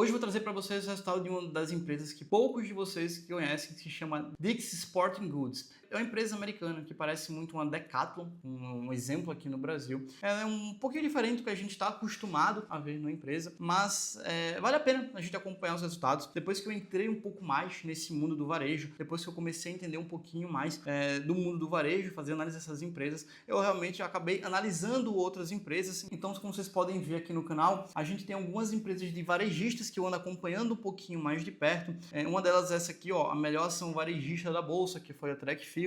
Hoje eu vou trazer para vocês o resultado de uma das empresas que poucos de vocês conhecem, que se chama Dick's Sporting Goods. É uma empresa americana que parece muito uma Decathlon, um exemplo aqui no Brasil. Ela é um pouquinho diferente do que a gente está acostumado a ver na empresa, mas vale a pena a gente acompanhar os resultados. Depois que eu entrei um pouco mais nesse mundo do varejo, depois que eu comecei a entender um pouquinho mais do mundo do varejo, fazer análise dessas empresas, eu realmente acabei analisando outras empresas. Então, como vocês podem ver aqui no canal, a gente tem algumas empresas de varejistas que eu ando acompanhando um pouquinho mais de perto. Uma delas é essa aqui, ó, a melhor ação varejista da bolsa, que foi a Trackfield.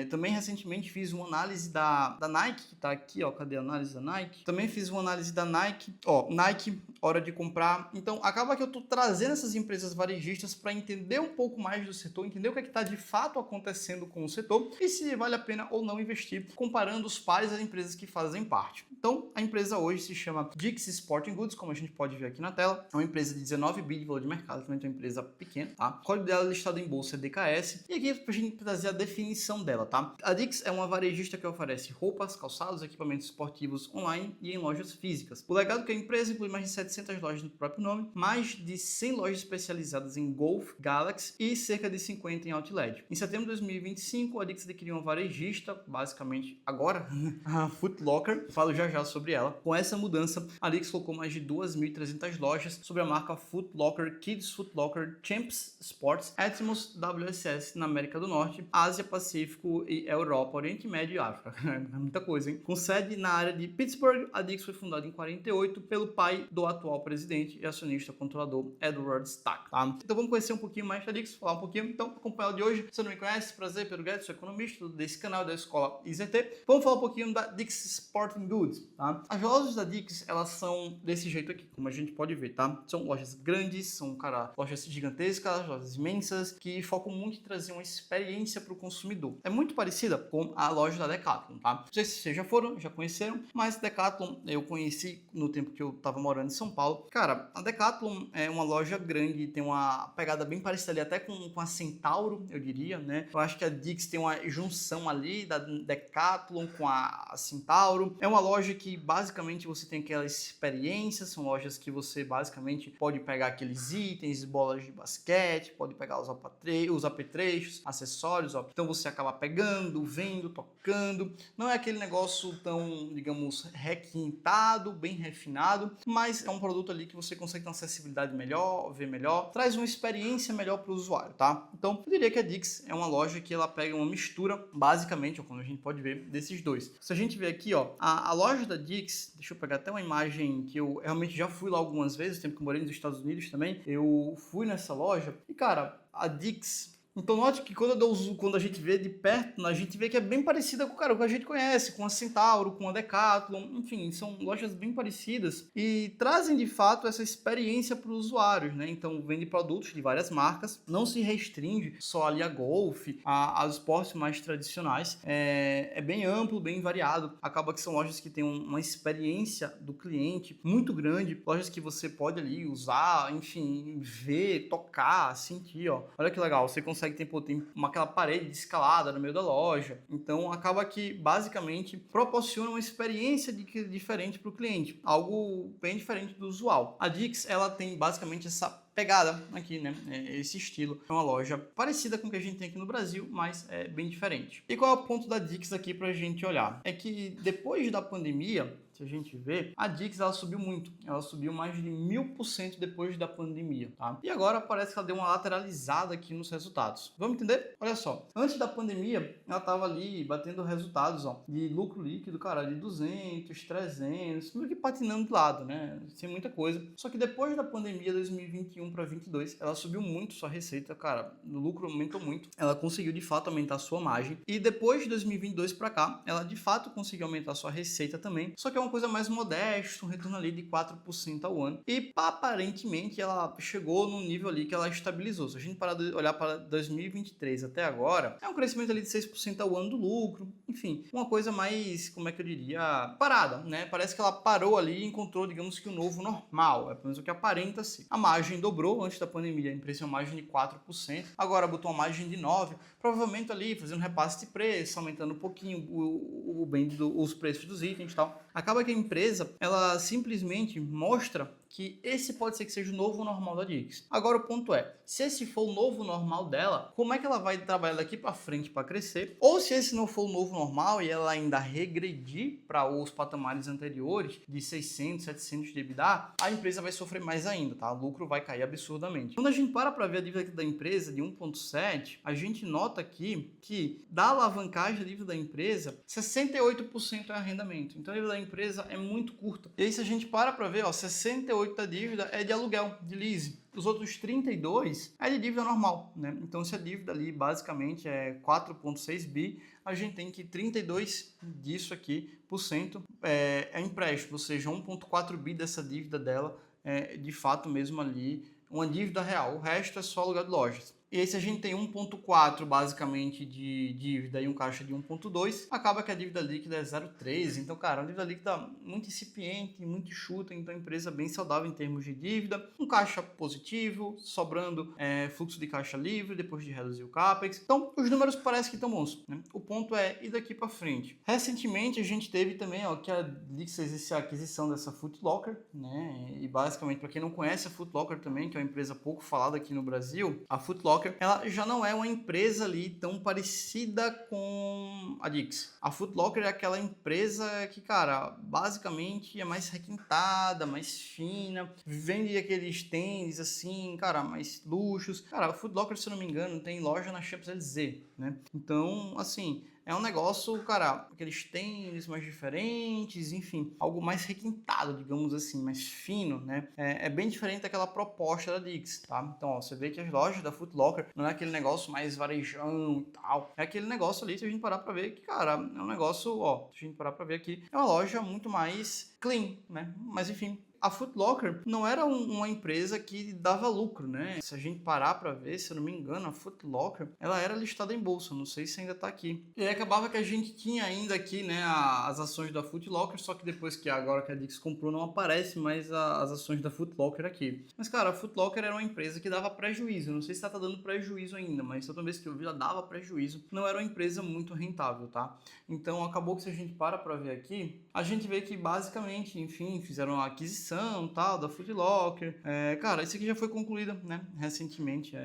Também recentemente fiz uma análise da Nike, que tá aqui, ó, cadê a análise da Nike? Também fiz uma análise da Nike, ó, Nike, hora de comprar. Então, acaba que eu tô trazendo essas empresas varejistas para entender um pouco mais do setor, entender o que é que tá de fato acontecendo com o setor e se vale a pena ou não investir, comparando os pares das empresas que fazem parte. Então, a empresa hoje se chama Dick's Sporting Goods, como a gente pode ver aqui na tela. É uma empresa de 19 bi de valor de mercado, também é uma empresa pequena, tá? O código dela listado em bolsa é DKS. E aqui pra gente trazer a definição dela, tá? A Dick's é uma varejista que oferece roupas, calçados, equipamentos esportivos online e em lojas físicas. O legado que a empresa inclui mais de 700 lojas no próprio nome, mais de 100 lojas especializadas em Golf, Galaxy e cerca de 50 em Outlet. Em setembro de 2025, a Dick's adquiriu uma varejista, basicamente agora, a Foot Locker. Falo já sobre ela. Com essa mudança, a Dick's colocou mais de 2.300 lojas sob a marca Foot Locker, Kids Foot Locker, Champs Sports, Atmos, WSS na América do Norte, Ásia, Pacífico e Europa, Oriente Médio e África. É muita coisa, hein? Com sede na área de Pittsburgh, a Dick's foi fundada em 48 pelo pai do atual presidente e acionista controlador Edward Stack. Tá? Então vamos conhecer um pouquinho mais da Dick's, falar um pouquinho. Então, acompanhar o de hoje. Se você não me conhece, prazer, Pedro Guedes, sou economista desse canal da escola IZT. Vamos falar um pouquinho da Dick's Sporting Goods. Tá? As lojas da Dick's, elas são desse jeito aqui, como a gente pode ver, tá? São lojas grandes, são, lojas gigantescas, lojas imensas, que focam muito em trazer uma experiência para o consumidor. É muito parecida com a loja da Decathlon, tá? Não sei se vocês já foram, já conheceram, mas Decathlon eu conheci no tempo que eu tava morando em São Paulo. Cara, a Decathlon é uma loja grande, tem uma pegada bem parecida ali, até com a Centauro, eu diria, né? Eu acho que a Dick's tem uma junção ali da Decathlon com a Centauro. É uma loja que basicamente você tem aquela experiência, são lojas que você basicamente pode pegar aqueles itens, bolas de basquete, pode pegar os apetrechos, acessórios, ó. Então você acaba pegando, vendo, tocando. Não é aquele negócio tão, digamos, requintado, bem refinado, mas é um produto ali que você consegue ter uma acessibilidade melhor, ver melhor, traz uma experiência melhor para o usuário, tá? Então eu diria que a Dick's é uma loja que ela pega uma mistura, basicamente, ó, como a gente pode ver, desses dois. Se a gente ver aqui, ó, a loja da Dick's, deixa eu pegar até uma imagem que eu realmente já fui lá algumas vezes, tempo que eu morei nos Estados Unidos também, eu fui nessa loja e, cara, a Dick's. Então note que quando a gente vê de perto, a gente vê que é bem parecida com o que a gente conhece, com a Centauro, com a Decathlon, enfim, são lojas bem parecidas e trazem de fato essa experiência para os usuários, né? Então vende produtos de várias marcas, não se restringe só ali a golfe, aos esportes mais tradicionais, é bem amplo, bem variado, acaba que são lojas que têm uma experiência do cliente muito grande, lojas que você pode ali usar, enfim, ver, tocar, sentir, ó. Olha que legal, você consegue tem aquela parede de escalada no meio da loja. Então acaba que basicamente proporciona uma experiência diferente para o cliente, algo bem diferente do usual. A Dick's ela tem basicamente essa pegada aqui, né? Esse estilo. É uma loja parecida com o que a gente tem aqui no Brasil, mas é bem diferente. E qual é o ponto da Dick's aqui pra gente olhar? É que depois da pandemia, se a gente ver, a Dick's ela subiu muito. Ela subiu mais de 1000% depois da pandemia, tá? E agora parece que ela deu uma lateralizada aqui nos resultados. Vamos entender? Olha só. Antes da pandemia, ela tava ali batendo resultados, ó, de lucro líquido, cara, de 200, 300, tudo que patinando de lado, né? Sem muita coisa. Só que depois da pandemia, 2021 para 22, ela subiu muito sua receita, cara. O lucro aumentou muito. Ela conseguiu de fato aumentar a sua margem. E depois de 2022 para cá, ela de fato conseguiu aumentar a sua receita também. Só que é uma coisa mais modesta, um retorno ali de 4% ao ano. E aparentemente ela chegou num nível ali que ela estabilizou. Se a gente parar de olhar para 2023 até agora, é um crescimento ali de 6% ao ano do lucro. Enfim, uma coisa mais, como é que eu diria, parada, né? Parece que ela parou ali e encontrou, digamos que o novo normal. É pelo menos o que aparenta ser. A margem dobrou antes da pandemia, a empresa tinha uma margem de 4%, agora botou uma margem de 9%, provavelmente ali fazendo repasse de preço, aumentando um pouquinho os preços dos itens e tal. Acaba que a empresa, ela simplesmente mostra que esse pode ser que seja o novo normal da Dix. Agora o ponto é, se esse for o novo normal dela, como é que ela vai trabalhar daqui para frente para crescer? Ou se esse não for o novo normal e ela ainda regredir para os patamares anteriores de 600, 700 de EBITDA, a empresa vai sofrer mais ainda, tá? O lucro vai cair absurdamente. Quando a gente para ver a dívida da empresa de 1,7, a gente nota aqui que da alavancagem da dívida da empresa, 68% é arrendamento. Então a dívida da empresa é muito curta. E aí se a gente para ver, ó, 68% da dívida é de aluguel, de lease. Os outros 32 é de dívida normal, né? Então se a dívida ali basicamente é 4,6 bi, a gente tem que 32 disso aqui por cento é empréstimo, ou seja, 1,4 bi dessa dívida dela é de fato mesmo ali uma dívida real. O resto é só aluguel de lojas. E aí se a gente tem 1,4 basicamente de dívida e um caixa de 1,2, acaba que a dívida líquida é 0,3. Então, cara, uma dívida líquida muito incipiente, muito enxuta, então a empresa bem saudável em termos de dívida, um caixa positivo, sobrando fluxo de caixa livre depois de reduzir o CAPEX. Então, os números parecem que estão bons, né? O ponto é ir daqui para frente. Recentemente a gente teve também, ó, que a Dix fez a aquisição dessa Foot Locker, né? E basicamente, para quem não conhece a Foot Locker também, que é uma empresa pouco falada aqui no Brasil, a Foot Locker ela já não é uma empresa ali tão parecida com a Dix. A Foot Locker é aquela empresa que, cara, basicamente é mais requintada, mais fina, vende aqueles tênis assim, cara, mais luxos. Cara, a Foot Locker, se eu não me engano, tem loja na Champs-Élysées, né? Então, assim, é um negócio, cara, aqueles tênis mais diferentes, enfim, algo mais requintado, digamos assim, mais fino, né? É bem diferente daquela proposta da Dix, tá? Então, ó, você vê que as lojas da Foot Locker não é aquele negócio mais varejão e tal. É aquele negócio ali, se a gente parar pra ver, que, cara, é um negócio, ó, se a gente parar pra ver aqui, é uma loja muito mais clean, né? Mas, enfim, a Foot Locker não era uma empresa que dava lucro, né? Se a gente parar para ver, se eu não me engano, a Foot Locker, ela era listada em bolsa, não sei se ainda tá aqui. E aí acabava que a gente tinha ainda aqui, né, as ações da Foot Locker, só que depois que agora que a Dix comprou, não aparece mais as ações da Foot Locker aqui. Mas, cara, a Foot Locker era uma empresa que dava prejuízo, não sei se ela tá dando prejuízo ainda, mas toda vez que eu vi, ela dava prejuízo. Não era uma empresa muito rentável, tá? Então, acabou que se a gente para ver aqui, a gente vê que basicamente, enfim, fizeram uma aquisição tal, da Foot Locker. Cara, isso aqui já foi concluído, né? Recentemente,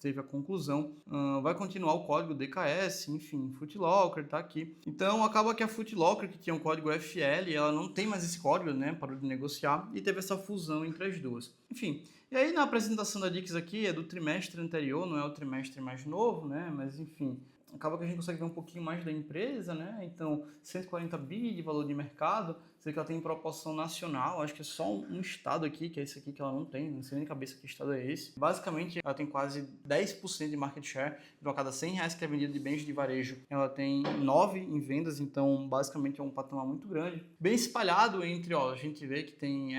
teve a conclusão. Vai continuar o código DKS, enfim, Foot Locker tá aqui. Então, acaba que a Foot Locker, que tinha um código FL, ela não tem mais esse código, né? Parou de negociar e teve essa fusão entre as duas. Enfim, e aí na apresentação da Dix aqui é do trimestre anterior, não é o trimestre mais novo, né? Mas, enfim, acaba que a gente consegue ver um pouquinho mais da empresa, né? Então, 140 bi de valor de mercado, sei que ela tem proporção nacional, acho que é só um estado aqui, que é esse aqui que ela não tem, não sei nem cabeça que estado é esse. Basicamente, ela tem quase 10% de market share, então a cada R$100 que é vendido de bens de varejo, ela tem 9 em vendas, então basicamente é um patamar muito grande. Bem espalhado entre, ó, a gente vê que tem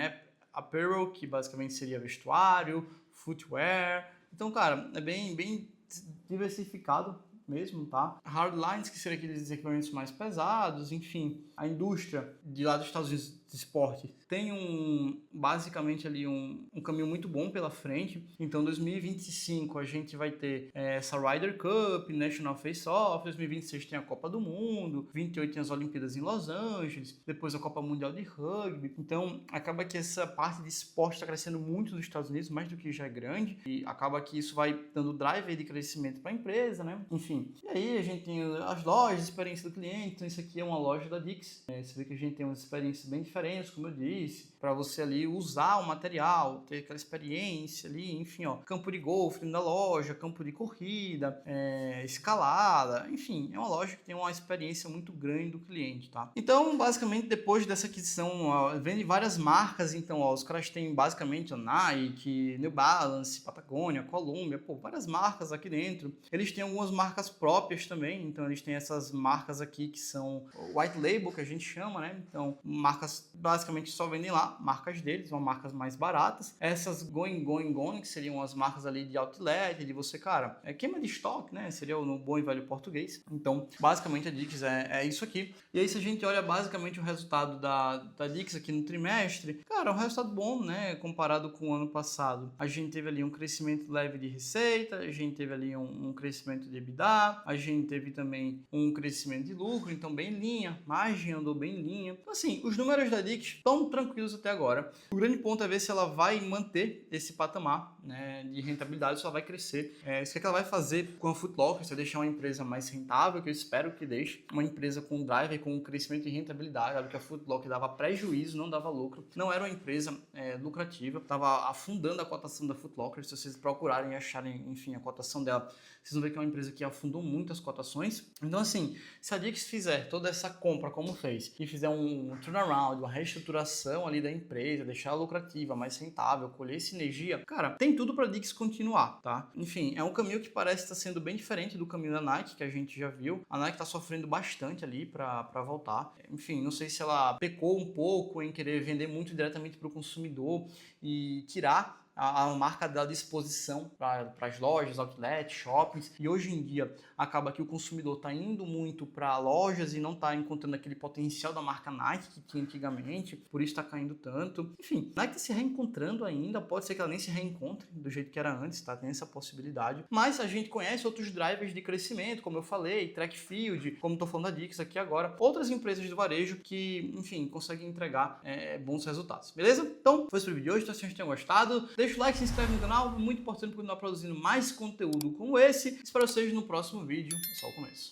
apparel, que basicamente seria vestuário, footwear. Então, cara, é bem diversificado mesmo, tá? Hardlines, que seriam aqueles equipamentos mais pesados, enfim, a indústria de lá dos Estados Unidos de esporte tem basicamente ali um caminho muito bom pela frente. Então 2025 a gente vai ter essa Ryder Cup, National Face Off, 2026 tem a Copa do Mundo, 28 tem as Olimpíadas em Los Angeles, depois a Copa Mundial de Rugby. Então acaba que essa parte de esporte está crescendo muito nos Estados Unidos, mais do que já é grande, e acaba que isso vai dando drive de crescimento para a empresa, né? Enfim, e aí a gente tem as lojas, experiência do cliente. Então isso aqui é uma loja da Dix. Você vê que a gente tem umas experiências bem diferentes, como eu disse, para você ali usar o material, ter aquela experiência ali, enfim, ó, campo de golfe dentro da loja, campo de corrida, escalada, enfim, é uma loja que tem uma experiência muito grande do cliente, tá? Então, basicamente, depois dessa aquisição, ó, vende várias marcas. Então, ó, os caras têm basicamente a Nike, New Balance, Patagônia, Columbia, pô, várias marcas aqui dentro. Eles têm algumas marcas próprias também, então eles têm essas marcas aqui que são white label, que a gente chama, né? Então, marcas basicamente só vendem lá, marcas deles, são marcas mais baratas. Essas going, que seriam as marcas ali de outlet, de você, cara, queima de estoque, né? Seria no bom e velho português. Então, basicamente a Dix é isso aqui. E aí, se a gente olha basicamente o resultado da Dix aqui no trimestre, cara, é um resultado bom, né? Comparado com o ano passado. A gente teve ali um crescimento leve de receita, a gente teve ali um crescimento de EBITDA, a gente teve também um crescimento de lucro, então bem em linha, margem margem andou bem em linha. Então, assim, os números da Dix estão tranquilos até agora. O grande ponto é ver se ela vai manter esse patamar, né, de rentabilidade, se ela vai crescer. Isso que ela vai fazer com a Foot Locker, se vai deixar uma empresa mais rentável, que eu espero que deixe, uma empresa com drive, com crescimento e rentabilidade, sabe, que a Foot Locker dava prejuízo, não dava lucro, não era uma empresa lucrativa, estava afundando a cotação da Foot Locker. Se vocês procurarem e acharem, enfim, a cotação dela, vocês vão ver que é uma empresa que afundou muito as cotações. Então, assim, se a Dix fizer toda essa compra como fez, e fizer um turnaround, uma reestruturação ali da empresa, deixar ela lucrativa, mais rentável, colher sinergia, cara, tem tudo para a Dix continuar, tá? Enfim, é um caminho que parece estar sendo bem diferente do caminho da Nike, que a gente já viu. A Nike está sofrendo bastante ali para voltar. Enfim, não sei se ela pecou um pouco em querer vender muito diretamente para o consumidor e tirar a marca dela de exposição para as lojas, outlets, shoppings, e hoje em dia acaba que o consumidor está indo muito para lojas e não está encontrando aquele potencial da marca Nike que tinha antigamente, por isso está caindo tanto. Enfim, Nike está se reencontrando ainda, pode ser que ela nem se reencontre do jeito que era antes, tá? Tem essa possibilidade, mas a gente conhece outros drivers de crescimento, como eu falei, Track Field, como estou falando da Dix aqui agora, outras empresas do varejo que, enfim, conseguem entregar bons resultados, beleza? Então, foi esse o vídeo de hoje, espero que vocês tenham gostado. Deixa o like, se inscreve no canal, muito importante para continuar produzindo mais conteúdo como esse. Espero vocês no próximo vídeo, é só o começo.